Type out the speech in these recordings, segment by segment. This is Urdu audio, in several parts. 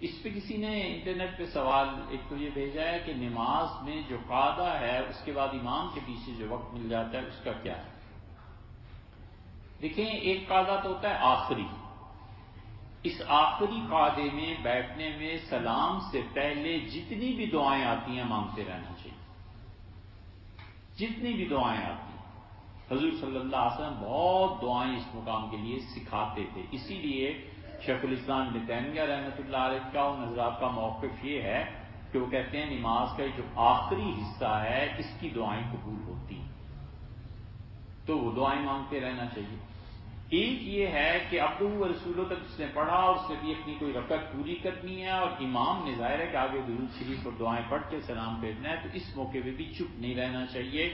اس پہ کسی نے انٹرنیٹ پہ سوال ایک تو یہ بھیجا ہے کہ نماز میں جو قاعدہ ہے اس کے بعد امام کے پیچھے جو وقت مل جاتا ہے اس کا کیا ہے؟ دیکھیں، ایک قاعدہ تو ہوتا ہے آخری. اس آخری قاعدے میں بیٹھنے میں سلام سے پہلے جتنی بھی دعائیں آتی ہیں مانگتے رہنا چاہیے. جتنی بھی دعائیں آتی ہیں حضور صلی اللہ علیہ وسلم بہت دعائیں اس مقام کے لیے سکھاتے تھے. اسی لیے شیخ الاسلام ابن تیمیہ رحمۃ اللہ علیہ کا ان حضرات کا موقف یہ ہے کہ وہ کہتے ہیں نماز کا جو آخری حصہ ہے اس کی دعائیں قبول ہوتی ہیں، تو وہ دعائیں مانگتے رہنا چاہیے. ایک یہ ہے کہ عبدہ و رسولوں تک اس نے پڑھا اور اس نے بھی اپنی کوئی رکعت پوری کرنی ہے اور امام نے ظاہر ہے کہ آگے درود شریف اور دعائیں پڑھ کے سلام پھیرنا ہے، تو اس موقع پہ بھی چپ نہیں رہنا چاہیے.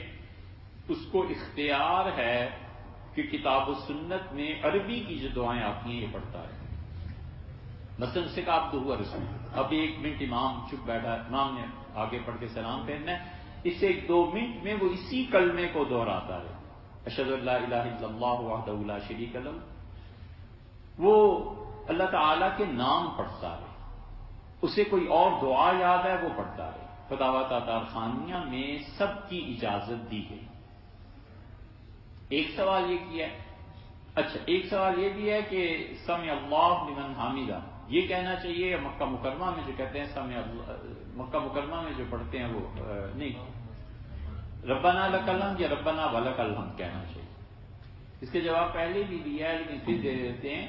اس کو اختیار ہے کہ کتاب و سنت میں عربی کی جو دعائیں آتی ہیں یہ پڑھتا ہے. مثلا اس سے کہا عبدہ و رسول، اب 1 منٹ امام چپ بیٹھا، امام نے آگے پڑھ کے سلام پھیرنا ہے، اس سے 1-2 منٹ میں وہ اسی کلمے کو دہراتا ہے، اشہد ان لا الہ الا اللہ وحدہ لا شریک لہ. وہ اللہ تعالیٰ کے نام پڑھتا ہے، اسے کوئی اور دعا یاد ہے وہ پڑھتا ہے. فتاوی تاتار خانیہ میں سب کی اجازت دی گئی. ایک سوال یہ کیا ہے. اچھا، ایک سوال یہ بھی ہے کہ سمع اللہ لمن حمیدہ یہ کہنا چاہیے، مکہ مکرمہ میں جو کہتے ہیں سمع اللہ، مکہ مکرمہ میں جو پڑھتے ہیں وہ نہیں، ربنا لک الحمد یا ربنا ولک الحمد کہنا چاہیے. اس کے جواب پہلے بھی دیا ہے لیکن پھر دے دیتے ہیں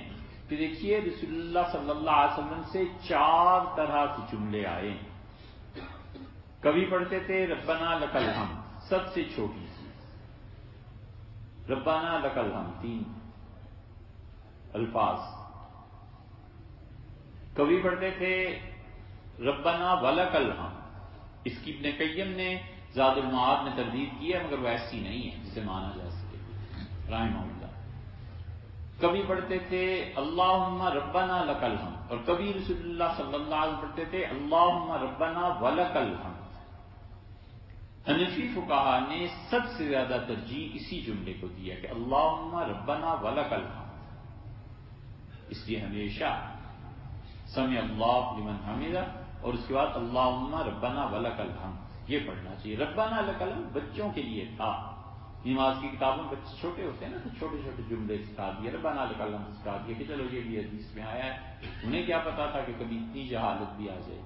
کہ دیکھیے رسول اللہ صلی اللہ علیہ وسلم سے 4 طرح کے جملے آئے. کبھی پڑھتے تھے ربنا لک الحمد، سب سے چھوٹی سی، ربنا لک الحمد 3 الفاظ. کبھی پڑھتے تھے ربنا ولک الحمد، اس کی ابن قیم نے زاد المعاد میں تردید کی ہے مگر وہ ایسی نہیں ہے جسے مانا جا سکے رحمہ اللہ. کبھی پڑھتے تھے اللہم ربنا لک الحمد، اور کبھی رسول اللہ صلی اللہ علیہ وسلم پڑھتے تھے اللہم ربنا ولک الحمد. حنفی فقہا نے سب سے زیادہ ترجیح اسی جملے کو دیا کہ اللہم ربنا ولک الحمد. اس لیے ہمیشہ سمع اللہ لمن حمیدہ اور اس کے بعد اللہم ربنا ولک الحمد یہ پڑھنا چاہیے. ربنا لک الحمد بچوں کے لیے تھا، نماز کی کتابوں میں بچے چھوٹے ہوتے ہیں نا تو چھوٹے چھوٹے جملے سکھا دیے، ربنا لک الحمد سکھا دیا کہ چلو یہ بھی حدیث میں آیا ہے. انہیں کیا پتا تھا کہ کبھی اتنی جہالت بھی آ جائے.